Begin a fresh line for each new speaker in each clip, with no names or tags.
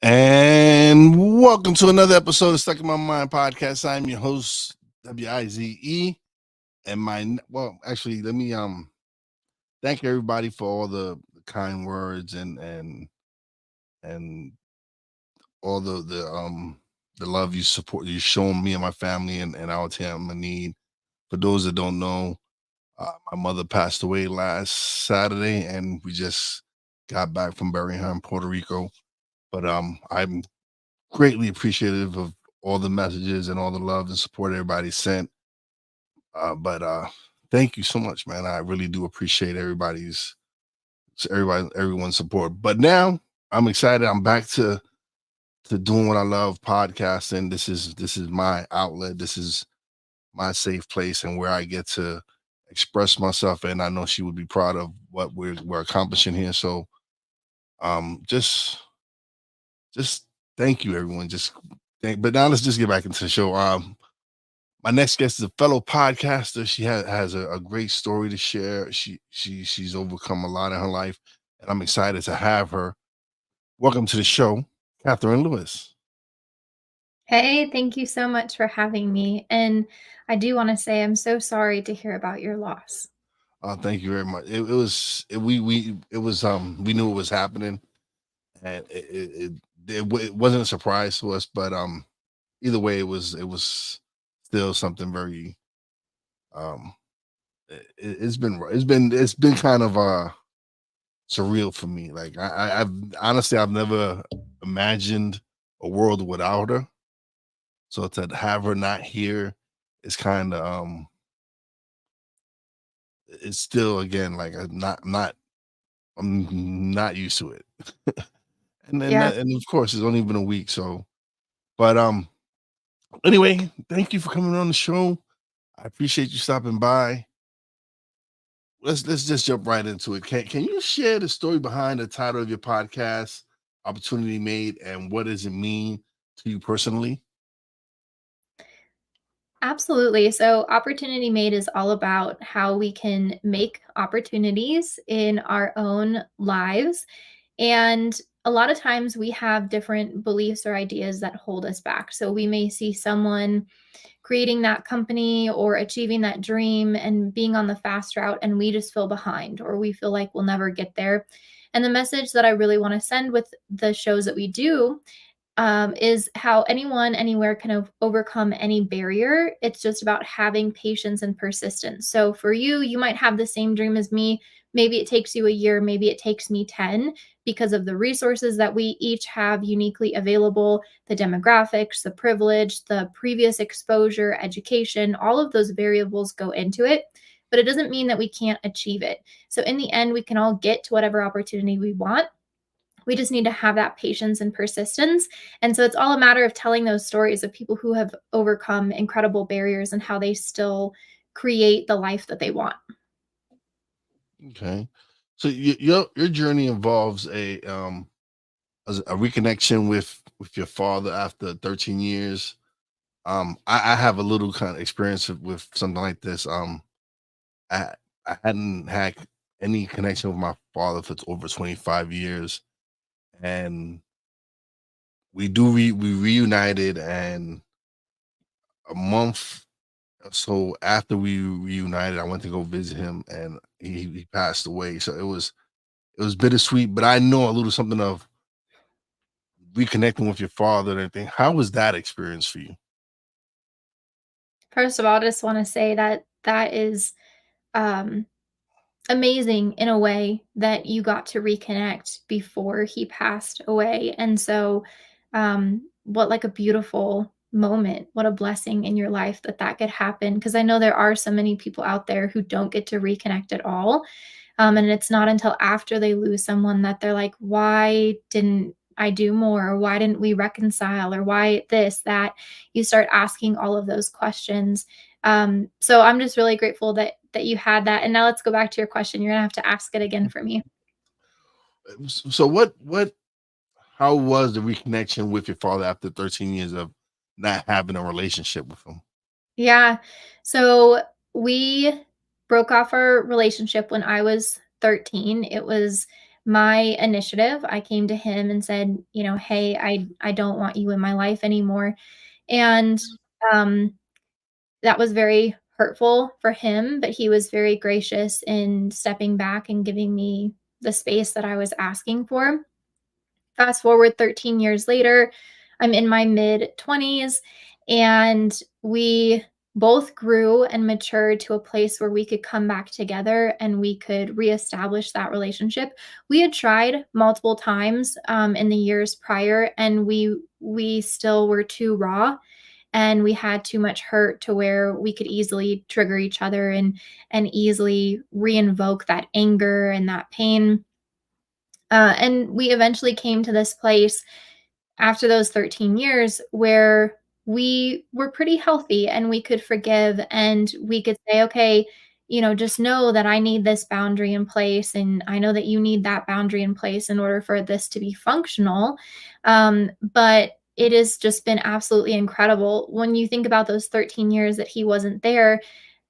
And welcome to another episode of Stuck in My Mind podcast. I'm your host, WIZE. Actually, let me thank everybody for all the kind words and all the love you support you shown me and my family and our team in need. For those that don't know, my mother passed away last Saturday, and we just got back from burying her in Puerto Rico. But I'm greatly appreciative of all the messages and all the love and support everybody sent. But thank you so much, man. I really do appreciate everyone's support. But now I'm excited. I'm back to doing what I love, podcasting. This is my outlet. This is my safe place and where I get to express myself. And I know she would be proud of what we're accomplishing here. So just thank you, everyone. But now let's just get back into the show. My next guest is a fellow podcaster. She has a great story to share. She's overcome a lot in her life, and I'm excited to have her. Welcome to the show, Katherine Lewis.
Hey, thank you so much for having me. And I do want to say I'm so sorry to hear about your loss.
Thank you very much. We knew it was happening, and it wasn't a surprise to us, but either way, it was still something very um it's been kind of surreal for me. Like I've never imagined a world without her. So to have her not here is kind of it's still again like I'm not used to it.
Yeah,
And of course it's only been a week, so but anyway, thank you for coming on the show. I appreciate you stopping by. Let's just jump right into it. Can you share the story behind the title of your podcast, Opportunity Made, and what does it mean to you personally?
absolutely. So, Opportunity Made is all about how we can make opportunities in our own lives. And a lot of times we have different beliefs or ideas that hold us back. So, we may see someone creating that company or achieving that dream and being on the fast route, and we just feel behind or we feel like we'll never get there. And the message that I really want to send with the shows that we do is how anyone anywhere can overcome any barrier. It's just about having patience and persistence. So for you, you might have the same dream as me. Maybe it takes you a year, maybe it takes me 10 because of the resources that we each have uniquely available, the demographics, the privilege, the previous exposure, education, all of those variables go into it. But it doesn't mean that we can't achieve it. So in the end, we can all get to whatever opportunity we want. We just need to have that patience and persistence. And so it's all a matter of telling those stories of people who have overcome incredible barriers and how they still create the life that they want.
Okay, so your journey involves a reconnection with your father after 13 years. I have a little kind of experience with something like this. I I hadn't had any connection with my father for over 25 years, and we reunited, and a month or so after we reunited, I went to go visit him, and he passed away. So it was bittersweet, but I know a little something of reconnecting with your father and everything. How was that experience for you?
First of all, I just want to say that that is um, amazing in a way that you got to reconnect before he passed away. And so, what like a beautiful moment, what a blessing in your life that that could happen. Because I know there are so many people out there who don't get to reconnect at all. And it's not until after they lose someone that they're like, why didn't I do more? Or why didn't we reconcile? Or why this, that you start asking all of those questions. So I'm just really grateful that you had that. And now let's go back to your question. You're gonna have to ask it again for me.
So what how was the reconnection with your father after 13 years of not having a relationship with him?
Yeah. So we broke off our relationship when I was 13. It was my initiative. I came to him and said, "Hey, I don't want you in my life anymore." And um that was very hurtful for him, but he was very gracious in stepping back and giving me the space that I was asking for. Fast forward 13 years later, I'm in my mid 20s, and we both grew and matured to a place where we could come back together and we could reestablish that relationship. We had tried multiple times in the years prior, and we still were too raw, and we had too much hurt to where we could easily trigger each other and easily reinvoke that anger and that pain. And we eventually came to this place after those 13 years where we were pretty healthy and we could forgive and we could say, okay, just know that I need this boundary in place. And I know that you need that boundary in place in order for this to be functional. But it has just been absolutely incredible. When you think about those 13 years that he wasn't there,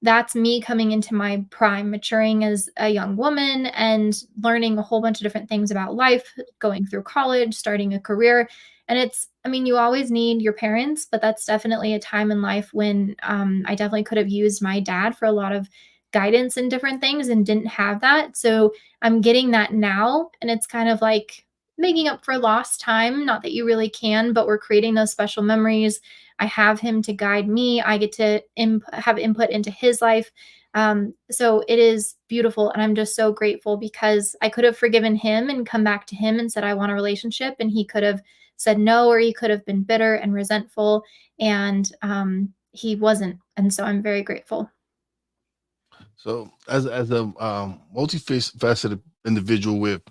that's me coming into my prime, maturing as a young woman and learning a whole bunch of different things about life, going through college, starting a career. And I mean, you always need your parents, but that's definitely a time in life when I definitely could have used my dad for a lot of guidance and different things and didn't have that. So I'm getting that now. And it's kind of like making up for lost time. Not that you really can, but we're creating those special memories. I have him to guide me. I get to have input into his life. So it is beautiful. And I'm just so grateful because I could have forgiven him and come back to him and said, I want a relationship. And he could have said no, or he could have been bitter and resentful. And he wasn't. And so I'm very grateful.
So, as a multifaceted individual with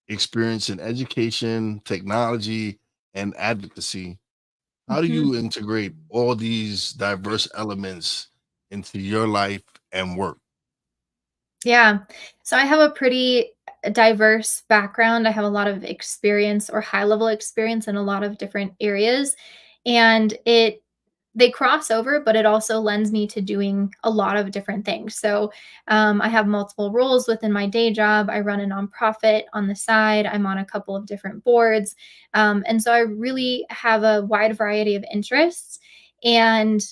experience in education, technology, and advocacy, how do
Mhm.
you integrate all these diverse elements into your life and work?
Yeah. So I have a pretty diverse background. I have a lot of experience or high level experience in a lot of different areas. And they cross over, but it also lends me to doing a lot of different things. So I have multiple roles within my day job. I run a nonprofit on the side. I'm on a couple of different boards. And so I really have a wide variety of interests. And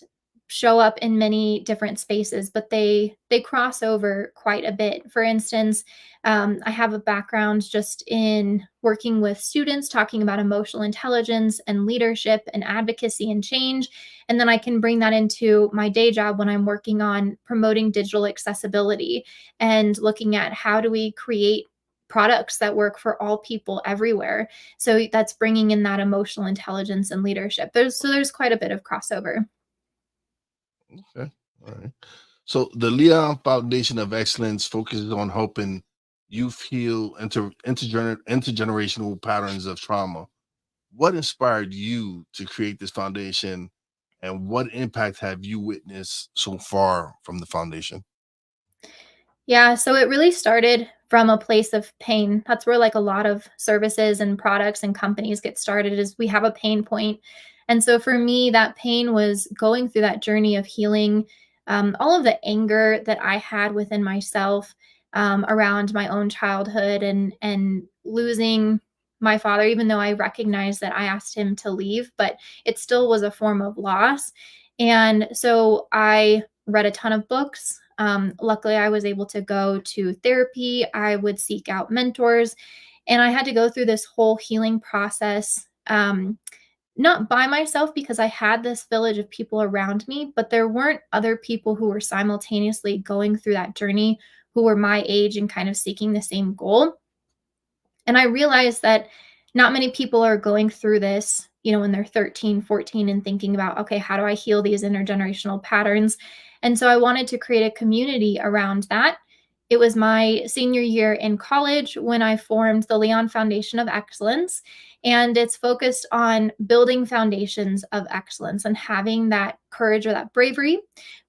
show up in many different spaces, but they cross over quite a bit. For instance, I have a background just in working with students, talking about emotional intelligence and leadership and advocacy and change. And then I can bring that into my day job when I'm working on promoting digital accessibility and looking at how do we create products that work for all people everywhere. So that's bringing in that emotional intelligence and leadership. There's quite a bit of crossover.
Okay. All right. So the Leon Foundation of Excellence focuses on helping youth heal intergenerational patterns of trauma. What inspired you to create this foundation, and what impact have you witnessed so far from the foundation?
Yeah, so it really started from a place of pain. That's where like a lot of services and products and companies get started is we have a pain point. And so for me, that pain was going through that journey of healing all of the anger that I had within myself around my own childhood and losing my father, even though I recognized that I asked him to leave, but it still was a form of loss. And so I read a ton of books. Luckily, I was able to go to therapy. I would seek out mentors, and I had to go through this whole healing process, not by myself because I had this village of people around me, but there weren't other people who were simultaneously going through that journey who were my age and kind of seeking the same goal. And I realized that not many people are going through this, when they're 13, 14, and thinking about, okay, how do I heal these intergenerational patterns? And so I wanted to create a community around that. It was my senior year in college when I formed the Leon Foundation of Excellence. And it's focused on building foundations of excellence and having that courage or that bravery,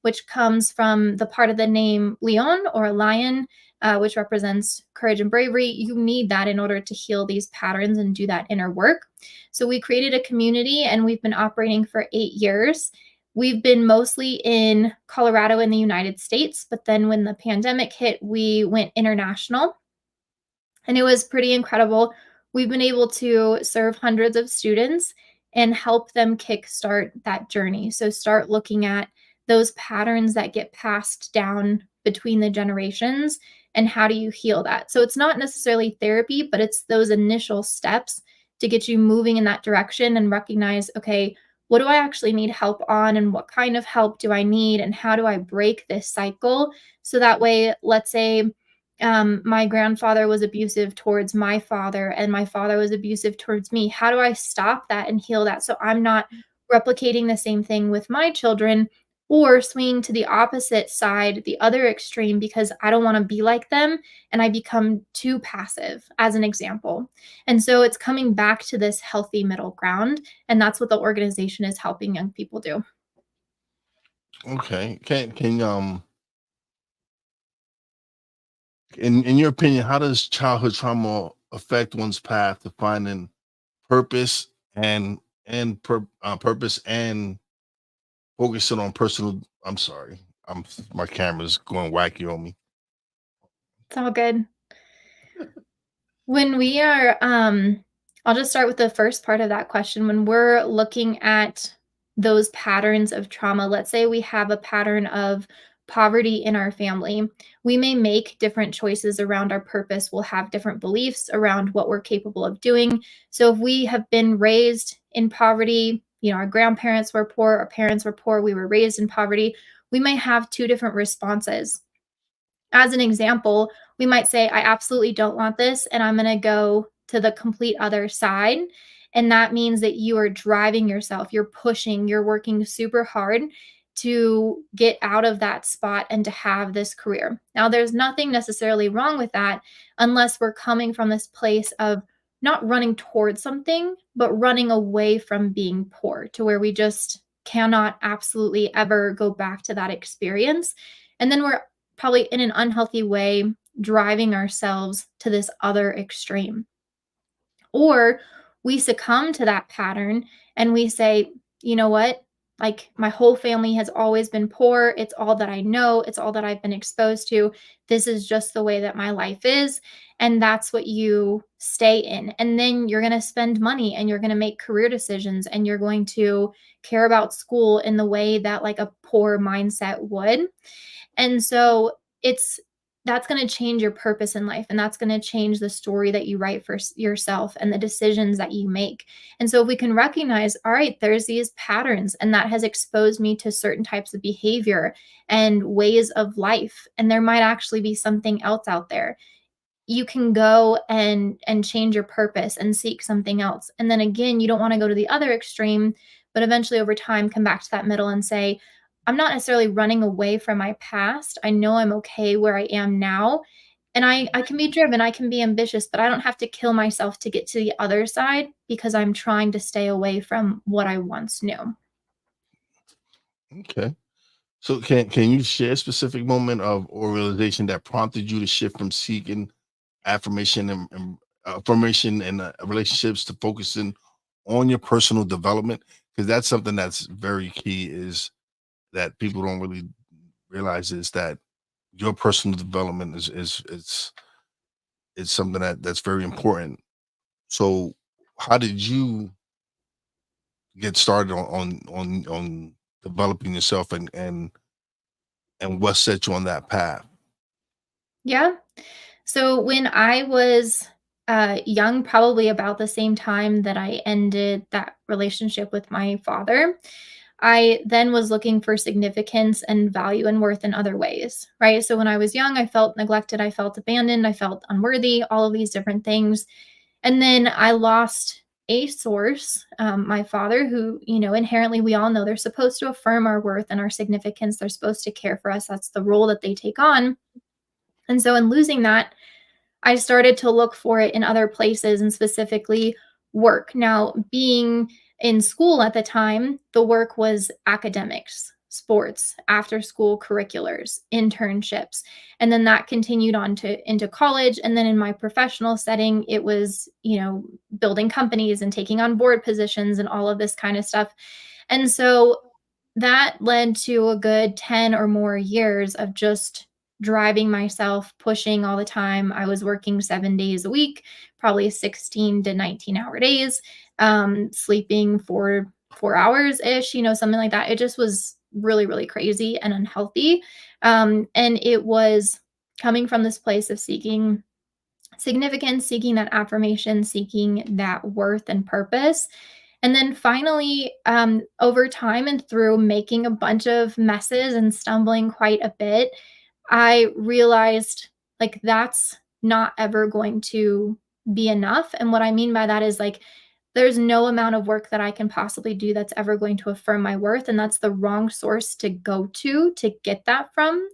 which comes from the part of the name Leon or lion, which represents courage and bravery. You need that in order to heal these patterns and do that inner work. So we created a community and we've been operating for 8 years. We've been mostly in Colorado in the United States, but then when the pandemic hit, we went international. And it was pretty incredible. We've been able to serve hundreds of students and help them kickstart that journey. So start looking at those patterns that get passed down between the generations and how do you heal that. So it's not necessarily therapy, but it's those initial steps to get you moving in that direction and recognize, okay, what do I actually need help on and what kind of help do I need and how do I break this cycle? So that way, let's say my grandfather was abusive towards my father and my father was abusive towards me. How do I stop that and heal that so I'm not replicating the same thing with my children or swinging to the opposite side, the other extreme, because I don't want to be like them and I become too passive, as an example. And so it's coming back to this healthy middle ground. And that's what the organization is helping young people do.
Okay. In your opinion, how does childhood trauma affect one's path to finding purpose purpose and focusing on personal? I'm sorry, I'm my camera's going wacky on me.
It's all good. When we are, I'll just start with the first part of that question. When we're looking at those patterns of trauma, let's say we have a pattern of poverty in our family, we may make different choices around our purpose. We'll have different beliefs around what we're capable of doing. So if we have been raised in poverty, our grandparents were poor, our parents were poor, we were raised in poverty, we may have two different responses. As an example, we might say, I absolutely don't want this, and I'm going to go to the complete other side. And that means that you are driving yourself, you're pushing, you're working super hard to get out of that spot and to have this career. Now, there's nothing necessarily wrong with that unless we're coming from this place of not running towards something, but running away from being poor to where we just cannot absolutely ever go back to that experience. And then we're probably in an unhealthy way driving ourselves to this other extreme. Or we succumb to that pattern and we say, you know what? Like my whole family has always been poor. It's all that I know. It's all that I've been exposed to. This is just the way that my life is. And that's what you stay in. And then you're going to spend money and you're going to make career decisions and you're going to care about school in the way that like a poor mindset would. And so it's that's going to change your purpose in life and that's going to change the story that you write for yourself and the decisions that you make. And so if we can recognize, all right, there's these patterns and that has exposed me to certain types of behavior and ways of life and there might actually be something else out there, you can go and change your purpose and seek something else. And then again, you don't want to go to the other extreme, but eventually over time come back to that middle and say, I'm not necessarily running away from my past. I know I'm okay where I am now. And I can be driven, I can be ambitious, but I don't have to kill myself to get to the other side because I'm trying to stay away from what I once knew.
Okay. So can you share a specific moment of or realization that prompted you to shift from seeking affirmation and affirmation and relationships to focusing on your personal development? Because that's something that's very key. Is that people don't really realize is that your personal development is something that's very important. So, how did you get started on developing yourself and what set you on that path?
Yeah. So when I was young, probably about the same time that I ended that relationship with my father, I then was looking for significance and value and worth in other ways, right? So when I was young, I felt neglected, I felt abandoned, I felt unworthy, all of these different things. And then I lost a source, my father, who, inherently we all know they're supposed to affirm our worth and our significance. They're supposed to care for us. That's the role that they take on. And so in losing that, I started to look for it in other places and specifically work. Now, being in school at the time, the work was academics, sports, after school curriculars, internships. And then that continued on to into college. And then in my professional setting, it was, building companies and taking on board positions and all of this kind of stuff. And so that led to a good 10 or more years of just driving myself, pushing all the time. I was working 7 days a week, probably 16 to 19-hour days, sleeping for 4 hours ish, something like that. It just was really, really crazy and unhealthy. And it was coming from this place of seeking significance, seeking that affirmation, seeking that worth and purpose. And then finally, over time and through making a bunch of messes and stumbling quite a bit, I realized like that's not ever going to be enough. And what I mean by that is like, there's no amount of work that I can possibly do that's ever going to affirm my worth. And that's the wrong source to go to get that from.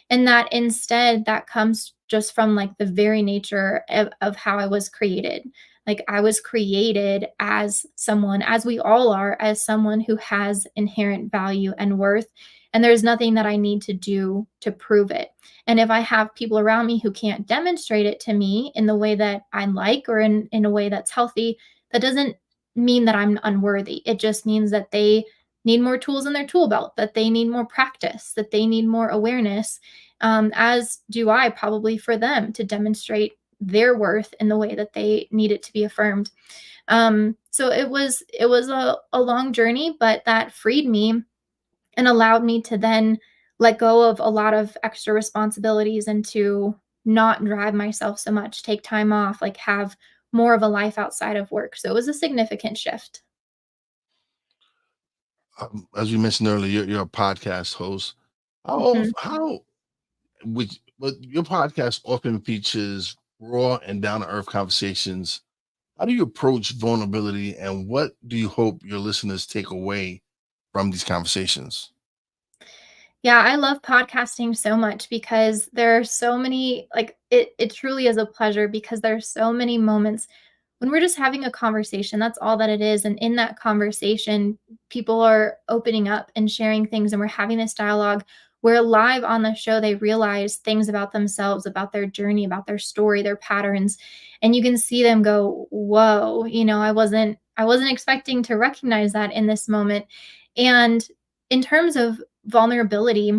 And that instead that comes just from like the very nature of how I was created. Like I was created as someone, as we all are, as someone who has inherent value and worth, and there's nothing that I need to do to prove it. And if I have people around me who can't demonstrate it to me in the way that I like, or in a way that's healthy, that doesn't mean that I'm unworthy. It just means that they need more tools in their tool belt, that they need more practice, that they need more awareness, as do I probably for them to demonstrate their worth in the way that they need it to be affirmed. So it was a long journey, but that freed me and allowed me to then let go of a lot of extra responsibilities and to not drive myself so much, take time off, like have more of a life outside of work. So it was a significant shift.
As you mentioned earlier, you're a podcast host.
Mhm.
How which but your podcast often features raw and down to earth conversations. How do you approach vulnerability, and what do you hope your listeners take away from these conversations?
Yeah, I love podcasting so much because there are so many, like it truly is a pleasure because there are so many moments when we're just having a conversation. That's all that it is. And in that conversation, people are opening up and sharing things, and we're having this dialogue where live on the show they realize things about themselves, about their journey, about their story, their patterns. And you can see them go, whoa, I wasn't expecting to recognize that in this moment. And in terms of vulnerability,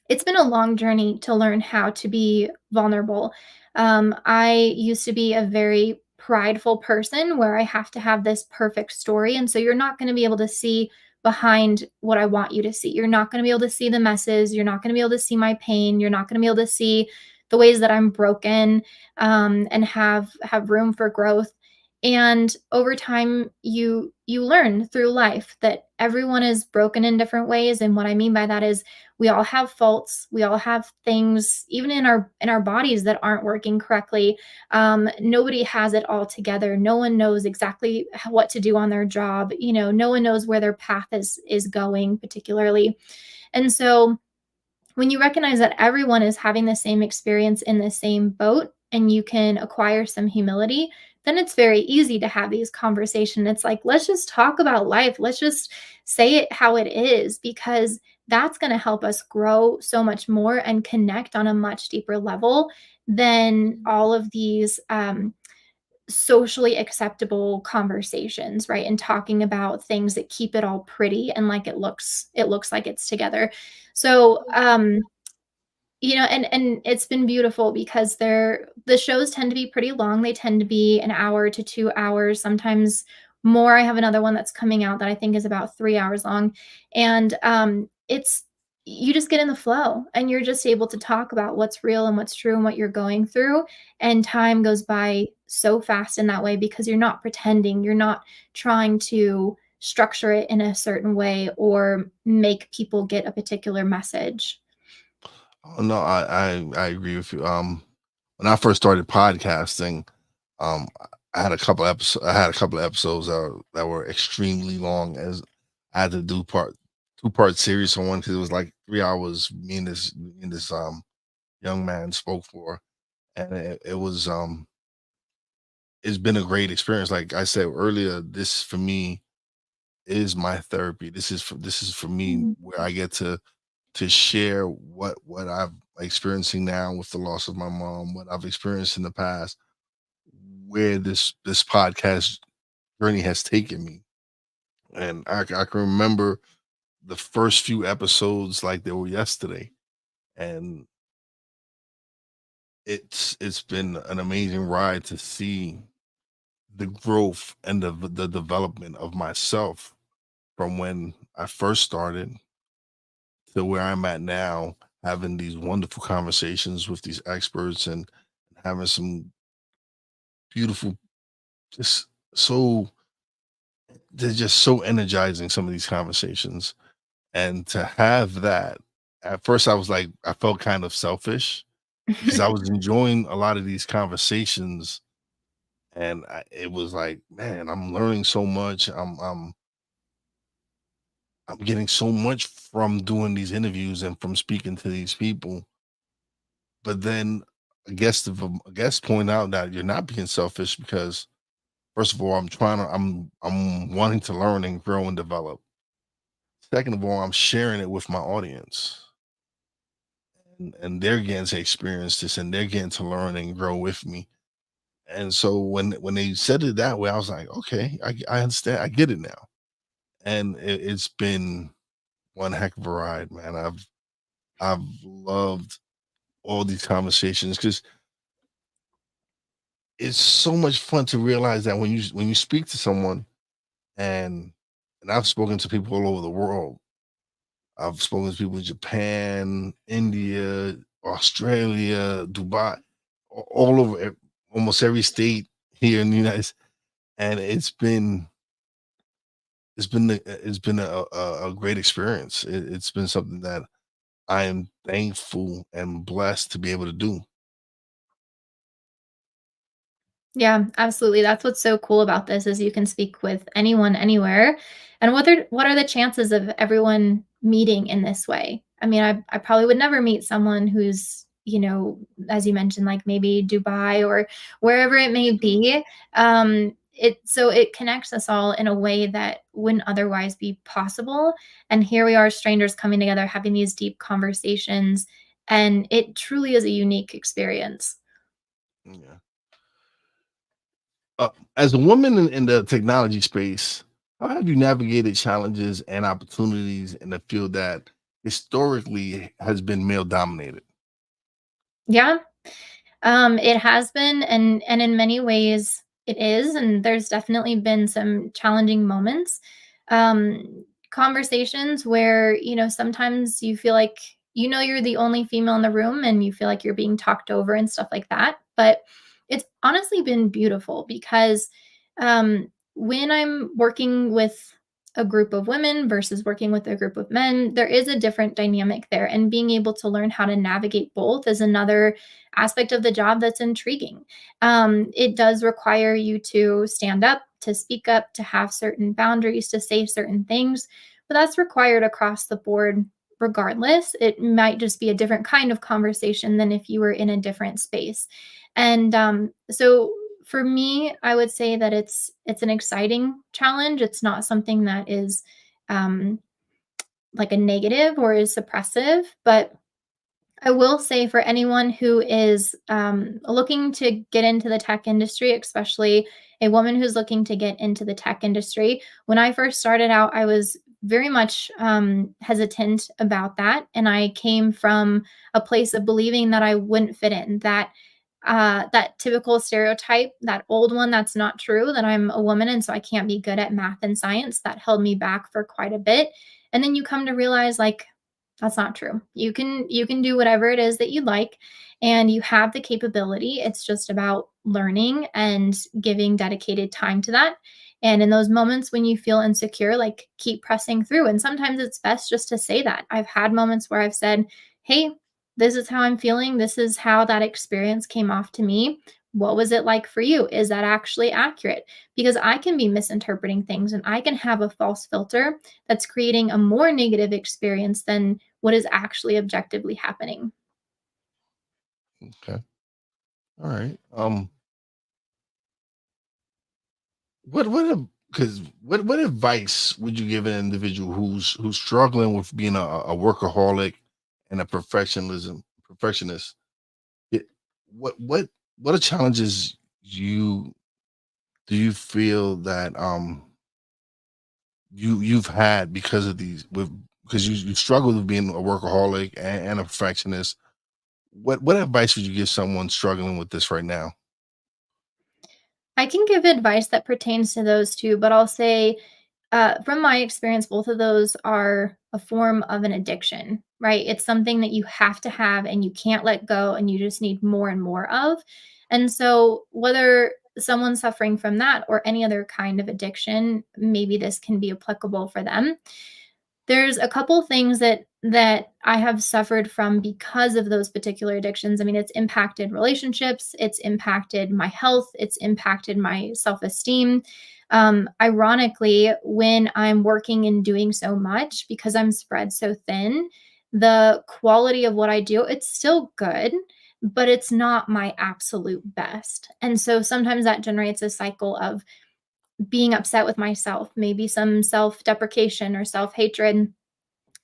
it's been a long journey to learn how to be vulnerable. I used to be a very prideful person where I have to have this perfect story. And so you're not going to be able to see behind what I want you to see. You're not going to be able to see the messes. You're not going to be able to see my pain. You're not going to be able to see the ways that I'm broken, and have room for growth. And over time, you learn through life that everyone is broken in different ways. And what I mean by that is we all have faults, we all have things even in our bodies that aren't working correctly. Nobody has it all together. No one knows exactly what to do on their job. No one knows where their path is going particularly. And so when you recognize that everyone is having the same experience in the same boat, and you can acquire some humility, then it's very easy to have these conversations. It's like, let's just talk about life. Let's just say it how it is, because that's going to help us grow so much more and connect on a much deeper level than all of these socially acceptable conversations, right? And talking about things that keep it all pretty and like it looks like it's together. So and it's been beautiful because the shows tend to be pretty long. They tend to be an hour to 2 hours, sometimes more. I have another one that's coming out that I think is about 3 hours long, and, it's you just get in the flow, and you're just able to talk about what's real and what's true and what you're going through, and time goes by so fast in that way because you're not pretending, you're not trying to structure it in a certain way or make people get a particular message.
Oh no, I agree with you. When I first started podcasting, I had a couple of episodes that were extremely long, as I had to do two-part series on one because it was like 3 hours. Me and this young man spoke for, and it's been a great experience. Like I said earlier, this for me is my therapy. This is for me
Mhm.
where I get to share what I'm experiencing now with the loss of my mom, what I've experienced in the past, where this podcast journey has taken me. And I can remember the first few episodes like they were yesterday. And it's been an amazing ride to see the growth and the development of myself from when I first started to where I'm at now, having these wonderful conversations with these experts and having some beautiful, just so they're just so energizing, some of these conversations. And to have that, at first I was like, I felt kind of selfish because I was enjoying a lot of these conversations, and it was like, man, I'm learning so much. I'm getting so much from doing these interviews and from speaking to these people. But then a guest point out that you're not being selfish because first of all, I'm wanting to learn and grow and develop. Second of all, I'm sharing it with my audience. And they're getting to experience this and they're getting to learn and grow with me. And so when they said it that way, I was like, okay, I understand, I get it now. And it's been one heck of a ride, man. I've loved all these conversations because it's so much fun to realize that when you speak to someone and I've spoken to people all over the world. I've spoken to people in Japan, India, Australia, Dubai, all over almost every state here in the United States, and it's been a great experience. It's been something that I am thankful and blessed to be able to do.
Yeah, absolutely. That's what's so cool about this is you can speak with anyone anywhere. And what are the chances of everyone meeting in this way? I mean, I probably would never meet someone who's, as you mentioned, like maybe Dubai or wherever it may be. It connects us all in a way that wouldn't otherwise be possible. And here we are, strangers coming together, having these deep conversations, and it truly is a unique experience.
Yeah. As a woman in the technology space, how have you navigated challenges and opportunities in a field that historically has been male dominated?
Yeah. It has been, and in many ways it is, and there's definitely been some challenging moments. Conversations where, sometimes you feel like you're the only female in the room and you feel like you're being talked over and stuff like that. But it's honestly been beautiful because when I'm working with a group of women versus working with a group of men, there is a different dynamic there. And being able to learn how to navigate both is another aspect of the job that's intriguing. It does require you to stand up, to speak up, to have certain boundaries, to say certain things, but that's required across the board. Regardless, it might just be a different kind of conversation than if you were in a different space. And so for me, I would say that it's an exciting challenge. It's not something that is um, like a negative or is suppressive, but I will say for anyone who is looking to get into the tech industry, especially a woman who's looking to get into the tech industry, when I first started out, I was very much hesitant about that. And I came from a place of believing that I wouldn't fit in, that typical stereotype, that old one that's not true, that I'm a woman and so I can't be good at math and science, that held me back for quite a bit. And then you come to realize like that's not true. You can do whatever it is that you like and you have the capability. It's just about learning and giving dedicated time to that. And in those moments when you feel insecure, like keep pressing through. And sometimes it's best just to say that. I've had moments where I've said, "Hey, this is how I'm feeling. This is how that experience came off to me. What was it like for you? Is that actually accurate?" Because I can be misinterpreting things and I can have a false filter that's creating a more negative experience than what is actually objectively happening.
Okay. All right. Because what advice would you give an individual who's struggling with being a workaholic and a perfectionist? It, what what what are challenges do you feel that you've had because of these with because you struggle with being a workaholic and a perfectionist? what advice would you give someone struggling with this right now?
I can give advice that pertains to those two, but I'll say, from my experience, both of those are a form of an addiction, right? It's something that you have to have and you can't let go and you just need more and more of. And so, whether someone's suffering from that or any other kind of addiction, maybe this can be applicable for them. There's a couple things that I have suffered from because of those particular addictions. I mean, it's impacted relationships, it's impacted my health, it's impacted my self-esteem. Ironically, when I'm working and doing so much because I'm spread so thin, the quality of what I do, it's still good, but it's not my absolute best. And so sometimes that generates a cycle of being upset with myself, maybe some self-deprecation or self-hatred,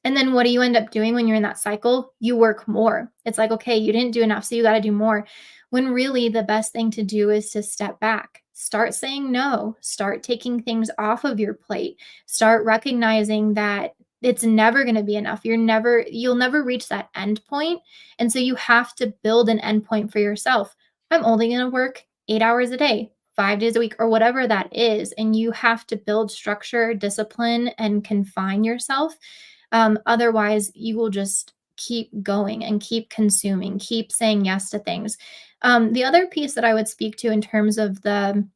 and then what do you end up doing when you're in that cycle? You work more. It's like, okay, you didn't do enough, so you got to do more. When really the best thing to do is to step back, start saying no, start taking things off of your plate, start recognizing that it's never going to be enough. You'll never reach that end point. And so you have to build an end point for yourself. I'm only going to work 8 hours a day, 5 days a week, or whatever that is. And you have to build structure, discipline, and confine yourself. Otherwise, you will just keep going and keep consuming, keep saying yes to things. The other piece that I would speak to in terms of the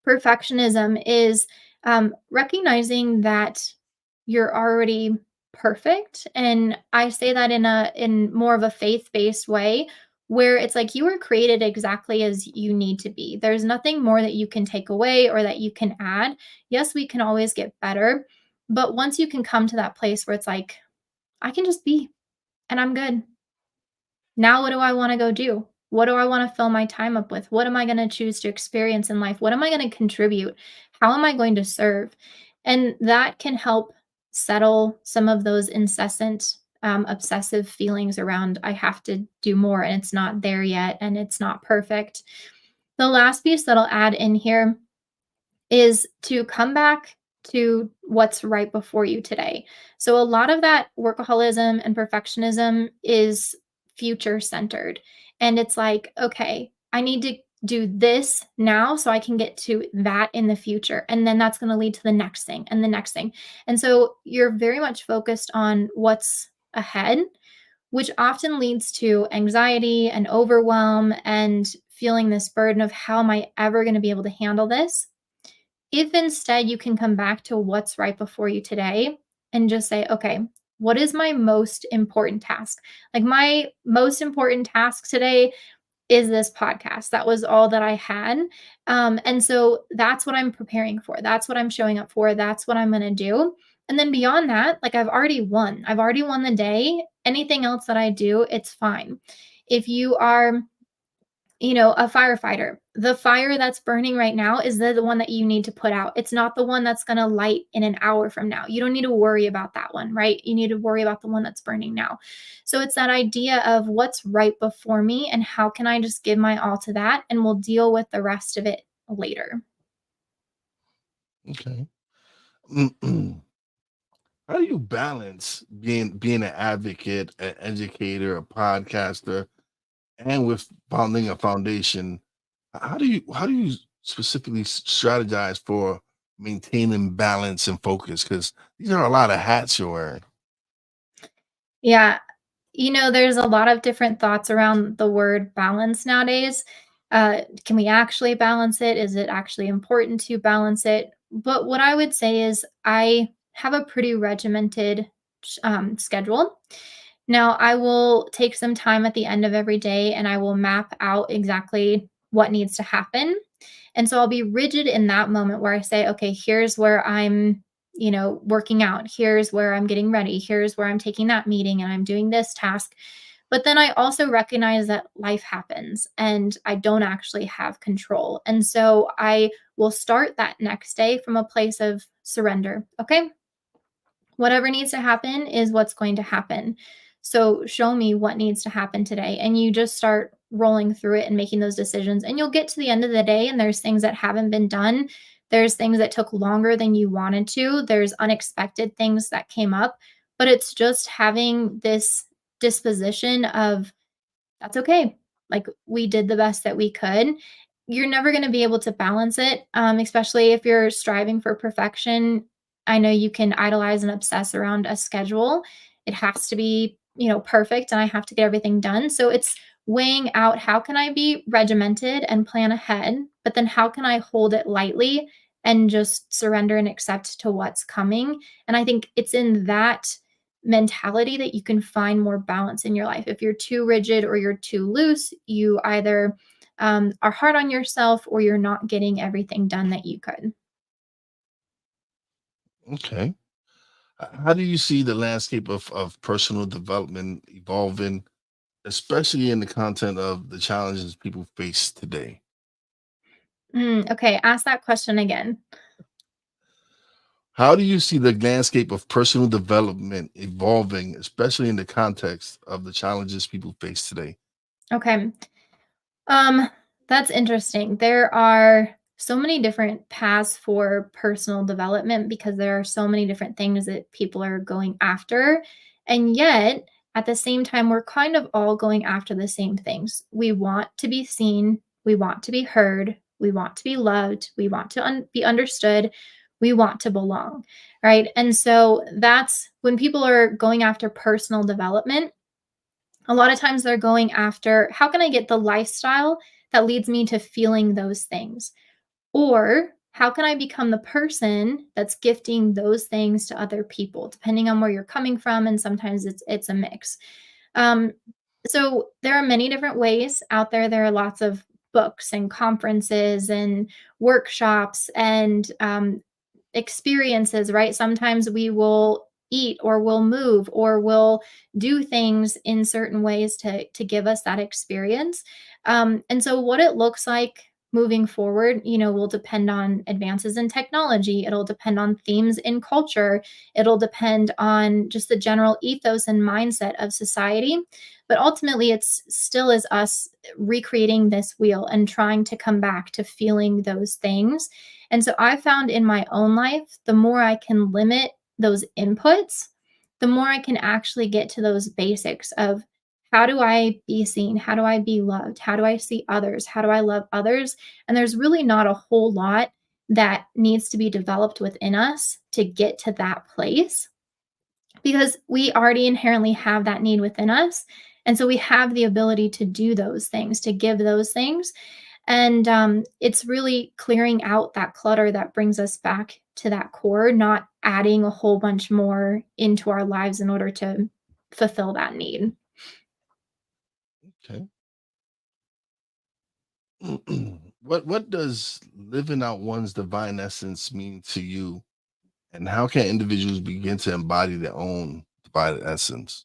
perfectionism is recognizing that you're already perfect, and I say that in more of a faith-based way, where it's like you were created exactly as you need to be. There's nothing more that you can take away or that you can add. Yes, we can always get better, but once you can come to that place where it's like, I can just be and I'm good. Now, what do I want to go do? What do I want to fill my time up with? What am I going to choose to experience in life? What am I going to contribute? How am I going to serve? And that can help settle some of those incessant, obsessive feelings around, I have to do more and it's not there yet and it's not perfect. The last piece that I'll add in here is to come back to what's right before you today. So a lot of that workaholism and perfectionism is future centered. And it's like, okay, I need to do this now so I can get to that in the future. And then that's going to lead to the next thing and the next thing. And so you're very much focused on what's ahead, which often leads to anxiety and overwhelm and feeling this burden of how am I ever going to be able to handle this? If instead you can come back to what's right before you today and just say, okay, what is my most important task? Like, my most important task today is this podcast. That was all that I had. And so that's what I'm preparing for. That's what I'm showing up for. That's what I'm going to do. And then beyond that, like, I've already won. I've already won the day. Anything else that I do, it's fine. If you are a firefighter. The fire that's burning right now is the one that you need to put out. It's not the one that's going to light in an hour from now. You don't need to worry about that one, right? You need to worry about the one that's burning now. So it's that idea of what's right before me and how can I just give my all to that and we'll deal with the rest of it later.
Okay. How do you balance being an advocate, an educator, a podcaster, and with founding a foundation? How do you specifically strategize for maintaining balance and focus? Because these are a lot of hats you're wearing.
Yeah, there's a lot of different thoughts around the word balance nowadays. Can we actually balance it? Is it actually important to balance it? But what I would say is I have a pretty regimented schedule. Now, I will take some time at the end of every day and I will map out exactly what needs to happen. And so I'll be rigid in that moment where I say, okay, here's where I'm, working out. Here's where I'm getting ready. Here's where I'm taking that meeting and I'm doing this task. But then I also recognize that life happens and I don't actually have control. And so I will start that next day from a place of surrender. Okay, whatever needs to happen is what's going to happen. So show me what needs to happen today. And you just start rolling through it and making those decisions. And you'll get to the end of the day, and there's things that haven't been done. There's things that took longer than you wanted to. There's unexpected things that came up. But it's just having this disposition of that's okay. Like, we did the best that we could. You're never going to be able to balance it, especially if you're striving for perfection. I know you can idolize and obsess around a schedule. It has to be, perfect, and I have to get everything done. So it's weighing out, how can I be regimented and plan ahead, but then how can I hold it lightly and just surrender and accept to what's coming. And I think it's in that mentality that you can find more balance in your life. If you're too rigid or you're too loose, you either are hard on yourself or you're not getting everything done that you could.
Okay. How do you see the landscape of personal development evolving, especially in the content of the challenges people face today?
Okay, ask that question again.
How do you see the landscape of personal development evolving, especially in the context of the challenges people face today?
Okay. Um, that's interesting. There are so many different paths for personal development because there are so many different things that people are going after. And yet, at the same time, we're kind of all going after the same things. We want to be seen, we want to be heard, we want to be loved, we want to be understood, we want to belong, right? And so that's when people are going after personal development. A lot of times they're going after, how can I get the lifestyle that leads me to feeling those things? Or how can I become the person that's gifting those things to other people, depending on where you're coming from? And sometimes it's a mix. Um, so there are many different ways out there. There are lots of books and conferences and workshops and experiences, right? Sometimes we will eat or we'll move or we'll do things in certain ways to give us that experience. And so what it looks like moving forward, will depend on advances in technology. It'll depend on themes in culture. It'll depend on just the general ethos and mindset of society. But ultimately, it's still is us recreating this wheel and trying to come back to feeling those things. And so I found in my own life, the more I can limit those inputs, the more I can actually get to those basics of, how do I be seen? How do I be loved? How do I see others? How do I love others? And there's really not a whole lot that needs to be developed within us to get to that place, because we already inherently have that need within us. And so we have the ability to do those things, to give those things. And it's really clearing out that clutter that brings us back to that core, not adding a whole bunch more into our lives in order to fulfill that need.
Okay. What does living out one's divine essence mean to you, and how can individuals begin to embody their own divine essence?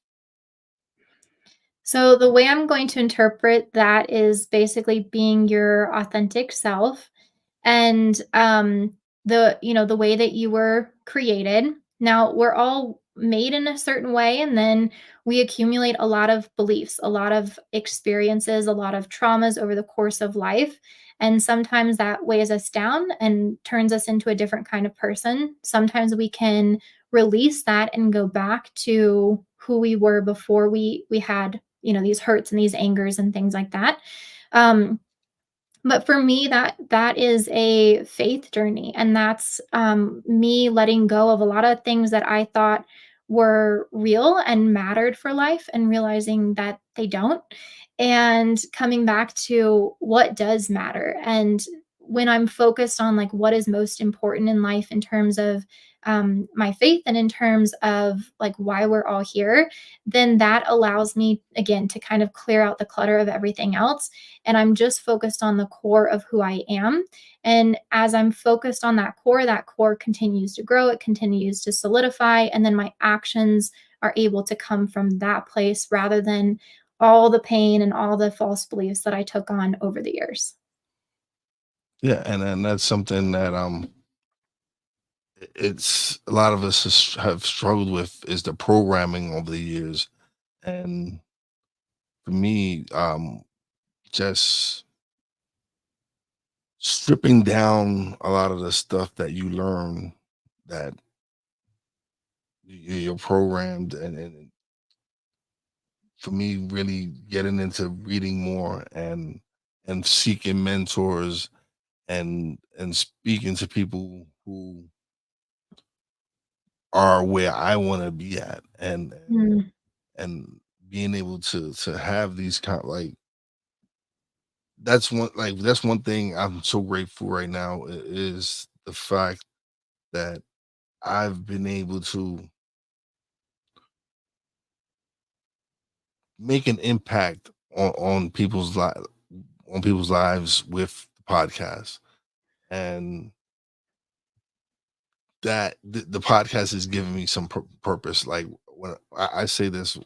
So, the way I'm going to interpret that is basically being your authentic self, and the way that you were created. Now, we're all made in a certain way, and then we accumulate a lot of beliefs, a lot of experiences, a lot of traumas over the course of life. And sometimes that weighs us down and turns us into a different kind of person. Sometimes we can release that and go back to who we were before we had, these hurts and these angers and things like that. um but for me, that is a faith journey, and that's me letting go of a lot of things that I thought were real and mattered for life, and realizing that they don't, and coming back to what does matter. And when I'm focused on, like, what is most important in life in terms of my faith and in terms of, like, why we're all here, then that allows me again to kind of clear out the clutter of everything else, and I'm just focused on the core of who I am. And as I'm focused on that core continues to grow, it continues to solidify, and then my actions are able to come from that place rather than all the pain and all the false beliefs that I took on over the years.
Yeah, and that's something that it's a lot of us have struggled with, is the programming over the years. And for me, just stripping down a lot of the stuff that you learn, that you're programmed, and for me really getting into reading more and seeking mentors and speaking to people who are where I want to be at
Mm,
and being able to have these kind like that's one thing I'm so grateful right now is the fact that I've been able to make an impact on people's lives with the podcast. And that the podcast has given me some purpose. Like when I say this,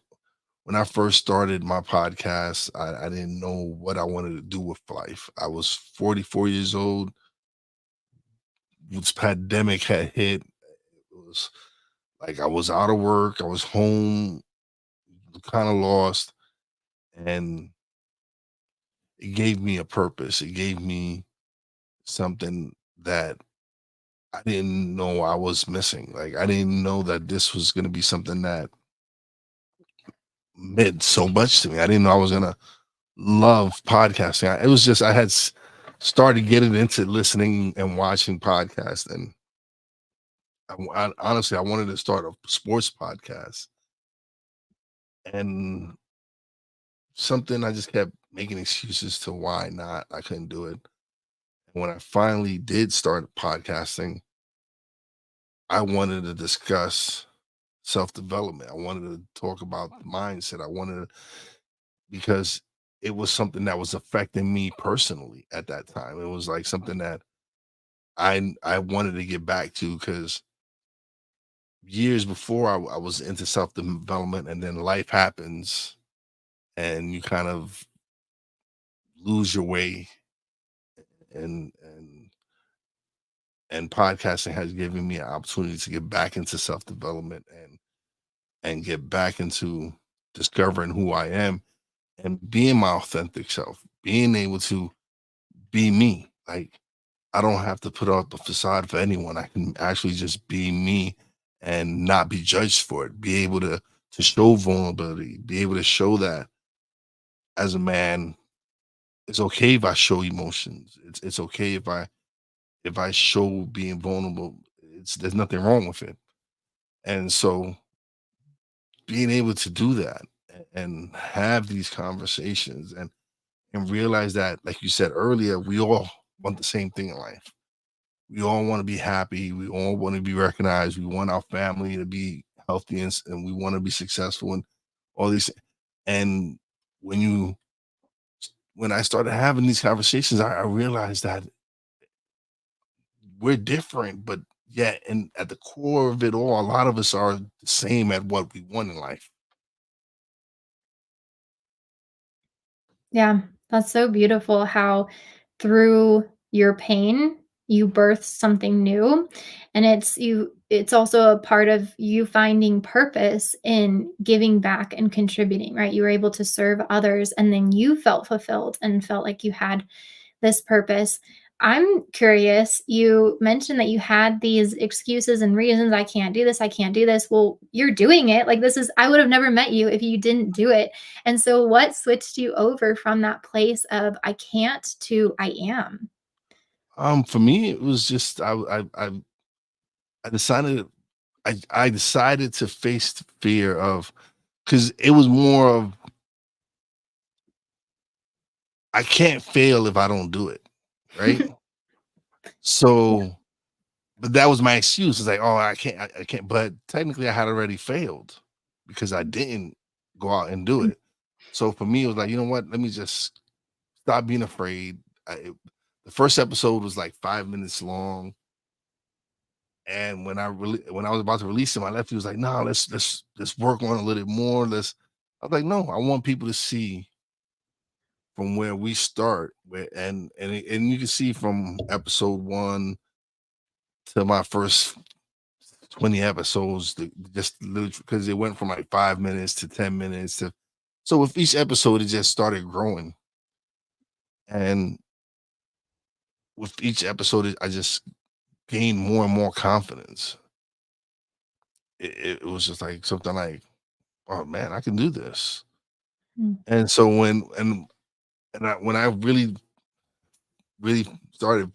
when I first started my podcast, I didn't know what I wanted to do with life. I was 44 years old. This pandemic had hit. It was like I was out of work. I was home, kind of lost, and it gave me a purpose. It gave me something that I didn't know I was missing. Like I didn't know that this was going to be something that meant so much to me. I didn't know I was going to love podcasting. It was just I had started getting into listening and watching podcasts, and honestly I wanted to start a sports podcast, and something I just kept making excuses to why not. I couldn't do it. And when I finally did start podcasting, I wanted to discuss self development. I wanted to talk about mindset. I wanted to, because it was something that was affecting me personally at that time. It was like something that I wanted to get back to because years before I was into self development, and then life happens and you kind of lose your way, and and podcasting has given me an opportunity to get back into self development and get back into discovering who I am and being my authentic self, being able to be me. Like I don't have to put up a facade for anyone. I can actually just be me and not be judged for it. Be able to show vulnerability, be able to show that as a man, it's okay if I show emotions. It's okay if I show being vulnerable. It's There's nothing wrong with it. And so being able to do that and have these conversations and realize that, like you said earlier, we all want the same thing in life. We all want to be happy. We all want to be recognized. We want our family to be healthy and we want to be successful and all these. And when you when I started having these conversations, I realized that we're different, but yet, and at the core of it all, a lot of us are the same at what we want in life.
yeah, that's so beautiful how through your pain, you birth something new, and it's also a part of you finding purpose in giving back and contributing, right? You were able to serve others, and then you felt fulfilled and felt like you had this purpose. I'm curious, you mentioned that you had these excuses and reasons, I can't do this, I can't do this. Well, you're doing it. Like this is I would have never met you if you didn't do it. And so what switched you over from that place of I can't to I am?
For me, it was just I decided I decided to face the fear of because it was more of I can't fail if I don't do it, right?
Yeah.
So, but that was my excuse. It's like, oh, I can't. But technically, I had already failed because I didn't go out and do it. So for me, it was like, you know what? Let me just stop being afraid. The first episode was like 5 minutes long, and when I was about to release him, my nephew was like, "No, let's work on it a little bit more. Let's." I was like, "No, I want people to see from where we start, where and you can see from episode one to my first 20 episodes, just because it went from like 5 minutes to 10 minutes to so with each episode, it just started growing, and with each episode, I just gained more and more confidence. It was just like something like, oh man, I can do this.
Mm.
And so when I really started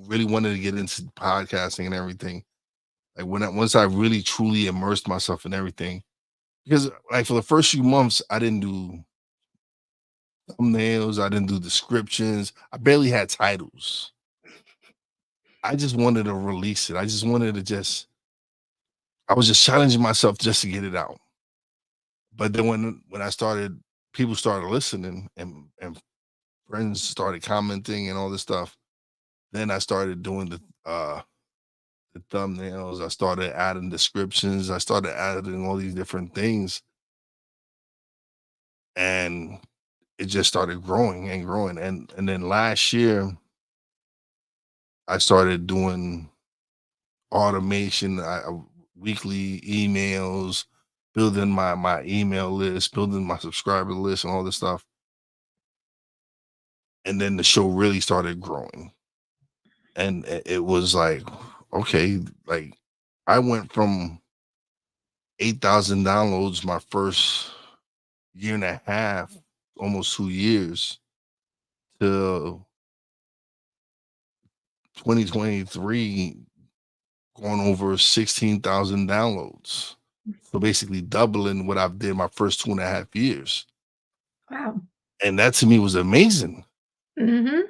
really wanted to get into podcasting and everything, like once I really truly immersed myself in everything, because like for the first few months I didn't do thumbnails, I didn't do descriptions, I barely had titles. I just wanted to release it. I just wanted to just I was just challenging myself just to get it out. But then when I started people started listening and friends started commenting and all this stuff, then I started doing the thumbnails, I started adding descriptions, I started adding all these different things, and it just started growing and growing. And then last year I started doing automation, weekly emails, building my email list, building my subscriber list, and all this stuff. And then the show really started growing, and it was like, okay, like I went from 8,000 downloads my first year and a half, almost 2 years, to 2023 going over 16,000 downloads. So basically doubling what I've did my first 2.5 years.
Wow.
And that to me was amazing.
Mhm.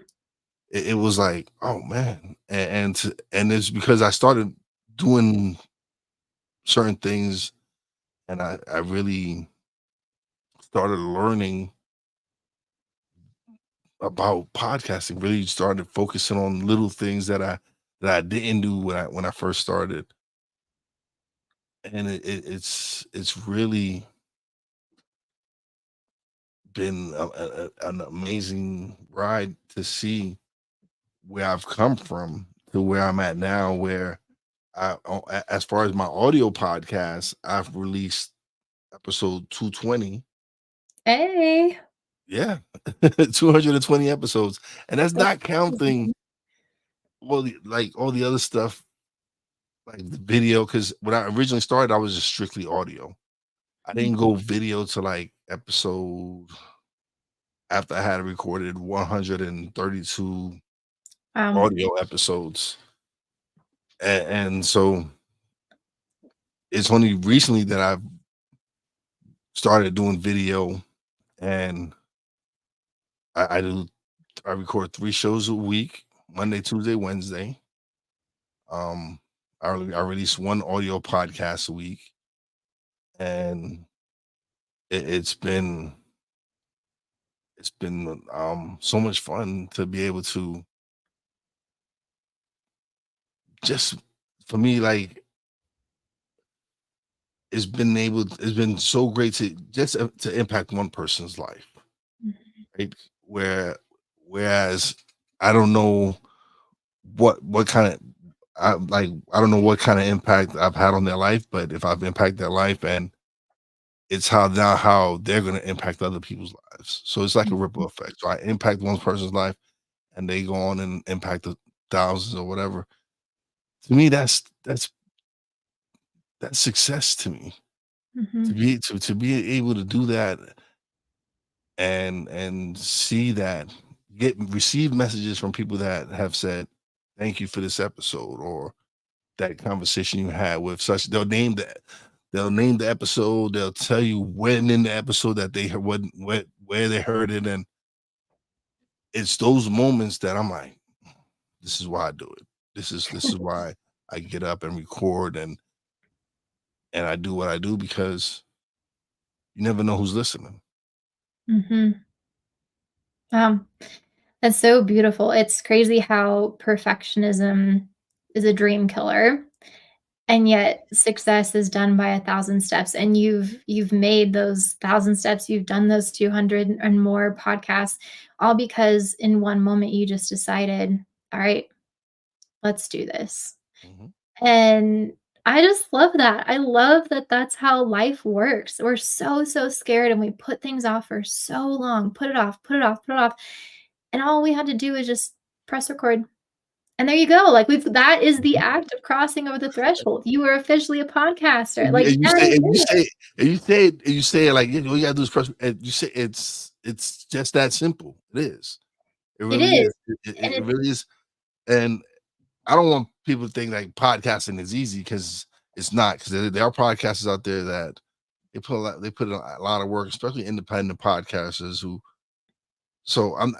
It was like, oh man. And it's because I started doing certain things, and I really started learning about podcasting, really started focusing on little things that I didn't do when I first started. And it's really been an amazing ride to see where I've come from to where I'm at now, where as far as my audio podcast, I've released episode 220.
Hey.
Yeah, 220 episodes, and that's not counting like all the other stuff, like the video. Because when I originally started, I was just strictly audio. I didn't go video to like episode after I had recorded 132
Wow.
audio episodes, and so it's only recently that I've started doing video, and I do I record 3 shows a week, Monday, Tuesday, Wednesday. Um, I release one audio podcast a week, and it's been so much fun to be able to just for me, like it's been so great to just to impact one person's life, right? Where whereas I don't know what kind of I don't know what kind of impact I've had on their life, but if I've impacted their life, and it's how they're going to impact other people's lives. So it's like a ripple effect. So I impact one person's life, and they go on and impact the thousands or whatever. To me, that's success to me. To
Mhm.
be able to do that and see that get receive messages from people that have said thank you for this episode, or that conversation you had with such, they'll name the episode, they'll tell you when in the episode that they heard what where they heard it, and it's those moments that I'm like, this is why I do it. This is why I get up and record, and I do what I do, because you never know who's listening.
Mhm. Wow. That's so beautiful. It's crazy how perfectionism is a dream killer, and yet success is done by 1,000 steps, and you've made those 1,000 steps, you've done those 200 and more podcasts, all because in one moment you just decided, "All right, let's do this."
Mhm.
And I just love that. I love that that's how life works. We're so, so scared and we put things off for so long, put it off, put it off, put it off. And all we had to do is just press record And there you go, like, we've that is the act of crossing over the threshold. You are officially a podcaster, like,
And you
that
say
is
and you
it.
say and you say it and you say it like, "Yeah, all you gotta do is press," and you say it's just that simple. It is. It
It
really
is,
is.
and
It really is, and I don't want people to think like podcasting is easy because it's not. Because there are podcasters out there that they put in a lot of work, especially independent podcasters who so I'm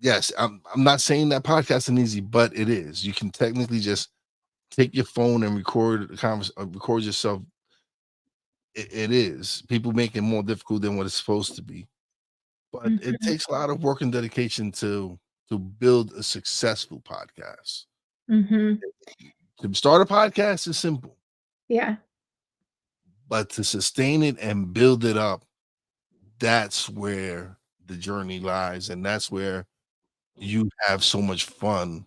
yes, I'm not saying that podcasting easy, but it is. You can technically just take your phone and record the record yourself. It is. People make it more difficult than what it's supposed to be. But it
Mhm,
takes a lot of work and dedication to build a successful podcast.
mhm,
To start a podcast is simple,
yeah,
but to sustain it and build it up, that's where the journey lies. And that's where you have so much fun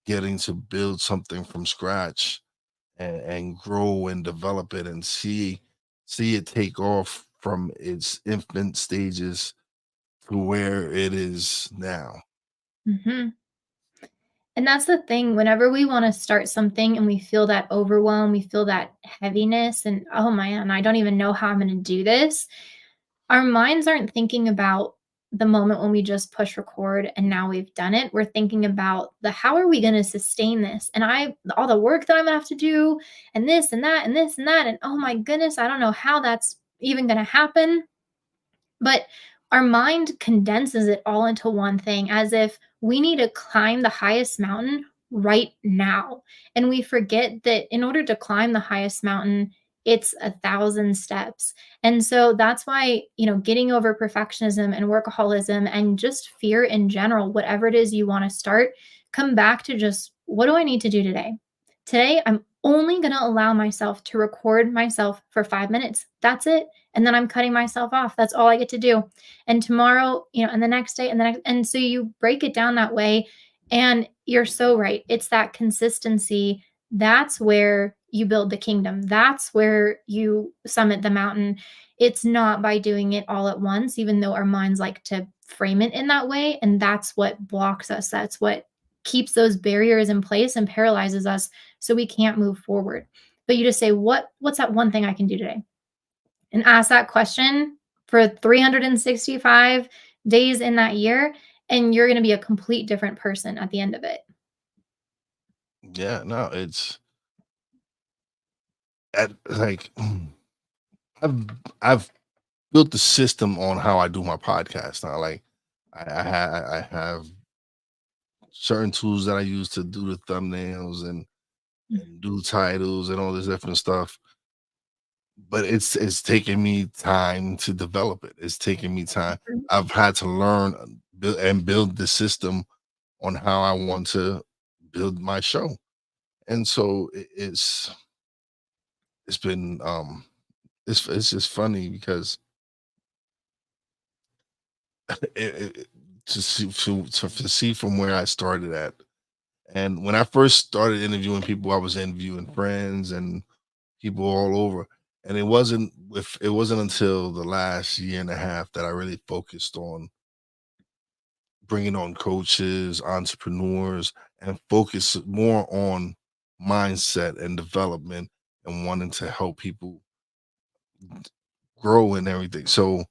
getting to build something from scratch and grow and develop it and see it take off from its infant stages to where it is now.
mhm. And that's the thing, whenever we wanna start something and we feel that overwhelm, we feel that heaviness and, "Oh, man, I don't even know how I'm gonna do this," our minds aren't thinking about the moment when we just push record and now we've done it. We're thinking about the how are we gonna sustain this? And all the work that I'm gonna have to do, and this and that and this and that, and oh my goodness, I don't know how that's even gonna happen. But our mind condenses it all into one thing as if we need to climb the highest mountain right now. And we forget that in order to climb the highest mountain, it's 1,000 steps. And so that's why, getting over perfectionism and workaholism and just fear in general, whatever it is you want to start, come back to just what do I need to do today? Today, I'm only going to allow myself to record myself for 5 minutes. That's it, and then I'm cutting myself off. That's all I get to do. And tomorrow, and the next day, and the next, and so you break it down that way. And you're so right. It's that consistency. That's where you build the kingdom. That's where you summit the mountain. It's not by doing it all at once, even though our minds like to frame it in that way. And that's what blocks us. That's what keeps those barriers in place and paralyzes us so we can't move forward. But you just say, what's that one thing I can do today? And ask that question for 365 days in that year, and you're going to be a complete different person at the end of it.
Yeah, no, it's like I've I've built the system on how I do my podcast now. Like I have certain tools that I use to do the thumbnails and do titles and all this different stuff. But it's taking me time to develop it. It's taking me time.
Mhm.
I've had to learn build the system on how I want to build my show. And so it's been it's just funny because to to see from where I started at. And when I first started interviewing people, I was interviewing friends and people all over. And it wasn't until the last year and a half that I really focused on bringing on coaches, entrepreneurs, and focus more on mindset and development and wanting to help people grow and everything. So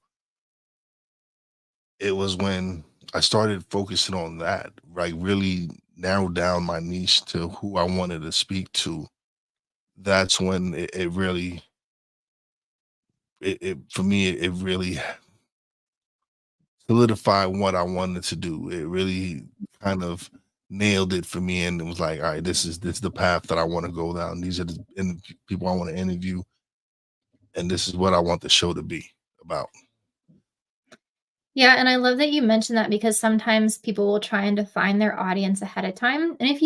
it was when I started focusing on that, like really narrow down my niche to who I wanted to speak to. That's when it really it for me it really solidified what I wanted to do. It really kind of nailed it for me, and it was like, all right, this is the path that I want to go down. These are the people I want to interview, and this is what I want the show to be about.
Yeah, and I love that you mentioned that because sometimes people will try and define their audience ahead of time. And if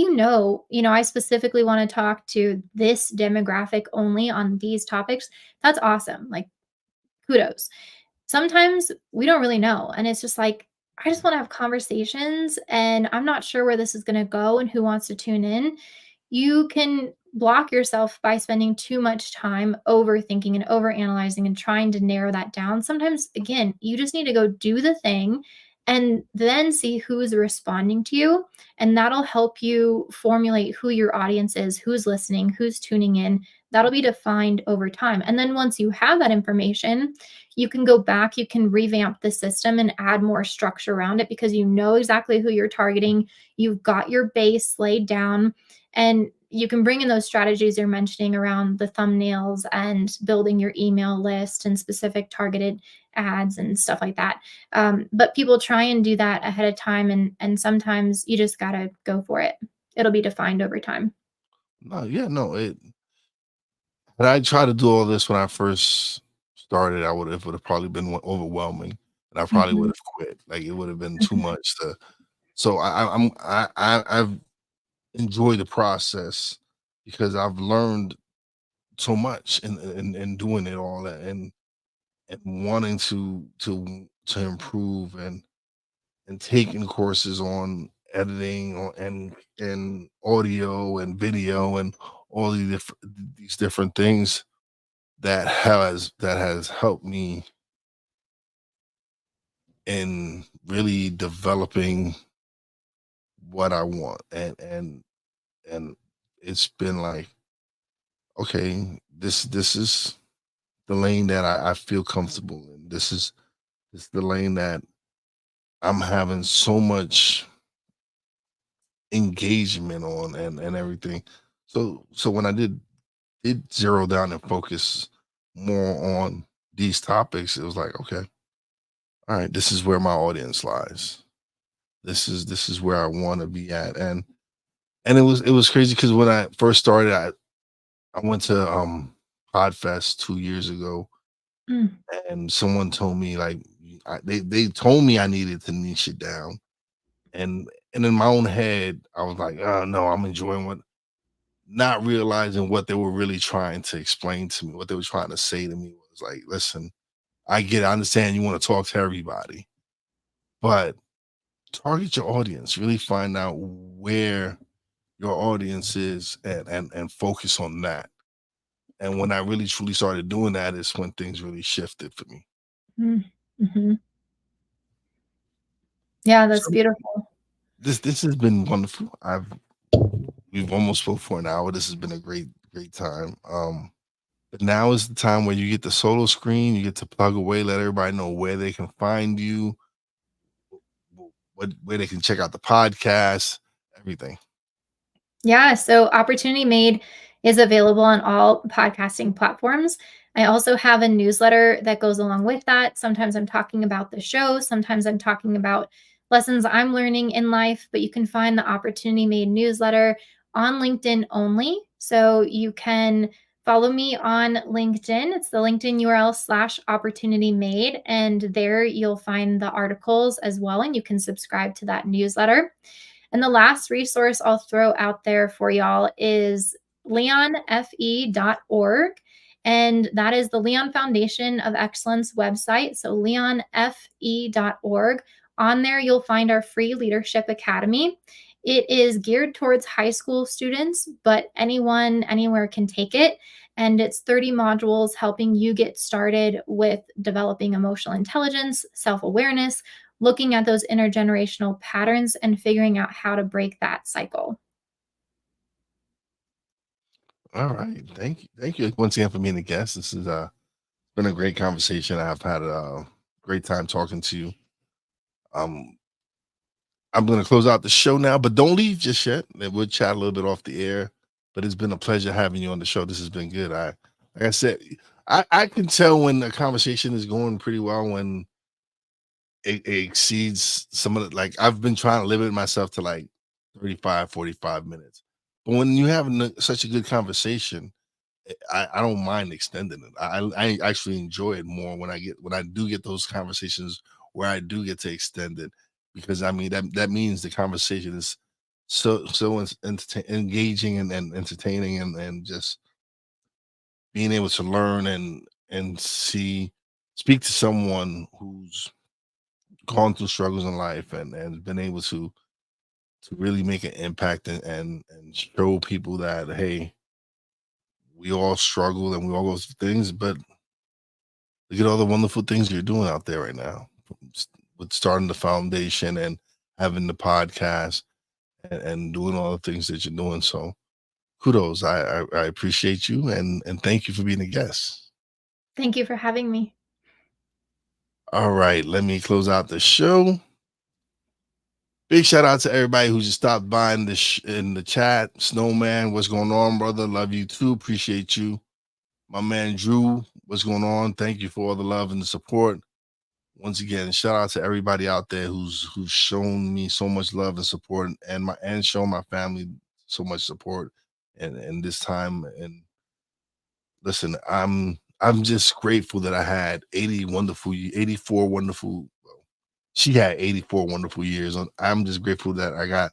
I specifically want to talk to this demographic only on these topics, that's awesome. Like, kudos. Sometimes we don't really know, and it's just like, I just wanna have conversations, and I'm not sure where this is gonna go and who wants to tune in. You can block yourself by spending too much time overthinking and overanalyzing and trying to narrow that down. Sometimes, again, you just need to go do the thing and then see who's responding to you. And that'll help you formulate who your audience is, who's listening, who's tuning in. That'll be defined over time. And then once you have that information, you can go back, you can revamp the system and add more structure around it because you know exactly who you're targeting. You've got your base laid down, and you can bring in those strategies you're mentioning around the thumbnails and building your email list and specific targeted ads and stuff like that. But people try and do that ahead of time, and sometimes you just gotta go for it. It'll be defined over time.
No, yeah, no, and I tried to do all this when I first started. It would have probably been overwhelming, and I probably would
Mhm,
have quit. Like it would have been too
mhm,
much to. So I've enjoyed the process because I've learned so much in doing it all, and wanting to improve, and taking courses on editing and audio and video and all these different things that has helped me in really developing what I want, and it's been like, okay, this is the lane that I feel comfortable in. This is the lane that I'm having so much engagement on, and everything. So when I did zero down and focus more on these topics, it was like, okay, all right, this is where my audience lies. This is where I want to be at. And it was crazy because when I first started, I went to Podfest 2 years ago,
mm,
and someone told me like, they told me I needed to niche it down, and in my own head I was like, oh no, I'm enjoying what, not realizing what they were really trying to explain to me. What they were trying to say to me was like, listen, I get it, I understand you want to talk to everybody, but target your audience, really find out where your audience is, and focus on that. And when I really truly started doing that is when things really shifted for me.
mm, mhm. Yeah, that's
So
beautiful.
this has been wonderful. We've almost spoke for an hour. This has been a great time. But now is the time where you get the solo screen, you get to plug away, let everybody know where they can find you, what where they can check out the podcast, everything.
Yeah, so Opportunity Made is available on all podcasting platforms. I also have a newsletter that goes along with that. Sometimes I'm talking about the show, sometimes I'm talking about lessons I'm learning in life, but you can find the Opportunity Made newsletter on LinkedIn only. So you can follow me on LinkedIn. It's the LinkedIn URL/Opportunity Made. And there you'll find the articles as well. And you can subscribe to that newsletter. And the last resource I'll throw out there for y'all is leonfe.org. And that is the Leon Foundation of Excellence website. So leonfe.org. On there, you'll find our free leadership academy. It is geared towards high school students, but anyone, anywhere can take it. And it's 30 modules helping you get started with developing emotional intelligence, self awareness, looking at those intergenerational patterns and figuring out how to break that cycle.
All right. Thank you. Thank you once again for being a guest. This has been a great conversation. I've had a great time talking to you. Um I'm gonna close out the show now, but don't leave just yet. And we'll chat a little bit off the air. But it's been a pleasure having you on the show. This has been good. Like I said, I can tell when the conversation is going pretty well when it exceeds some of the, like, I've been trying to limit myself to like 35, 45 minutes. But when you have such a good conversation, I don't mind extending it. I actually enjoy it more when I do get those conversations where I do get to extend it, because I mean that means the conversation is engaging, and entertaining, and just being able to learn, and speak to someone who's gone through struggles in life, and been able to really make an impact, and show people that, hey, we all struggle and we all go through things, but look at all the wonderful things you're doing out there right now. with starting the foundation and having the podcast and doing all the things that you're doing. So kudos. I appreciate you and thank you for being a guest.
Thank you for having me.
All right, let me close out the show. Big shout out to everybody who just stopped by in the chat. Snowman, what's going on, brother? Love you too. Appreciate you. My man Drew, what's going on? Thank you for all the love and the support. Once again, shout out to everybody out there who's shown me so much love and support, and shown my family so much support and this time. And listen, I'm just grateful that I had 84 wonderful. Well, she had 84 wonderful years. I'm just grateful that I got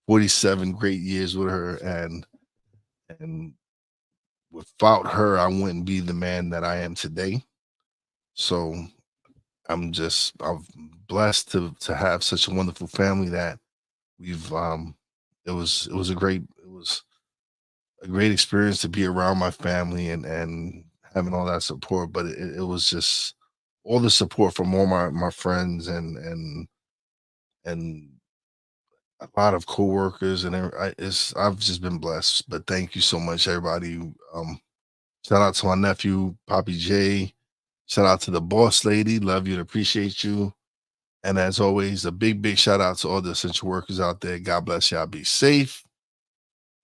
47 great years with her, and without her, I wouldn't be the man that I am today. So I'm blessed to have such a wonderful family that we've it was a great experience to be around my family and having all that support. But it was just all the support from all my friends and a lot of coworkers I've just been blessed. But thank you so much, everybody. Shout out to my nephew, Poppy J. Shout out to the boss lady. Love you and appreciate you. And as always, a big shout out to all the essential workers out there. God bless y'all. Be safe.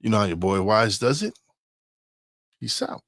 You know how your boy Wise does it. Peace out.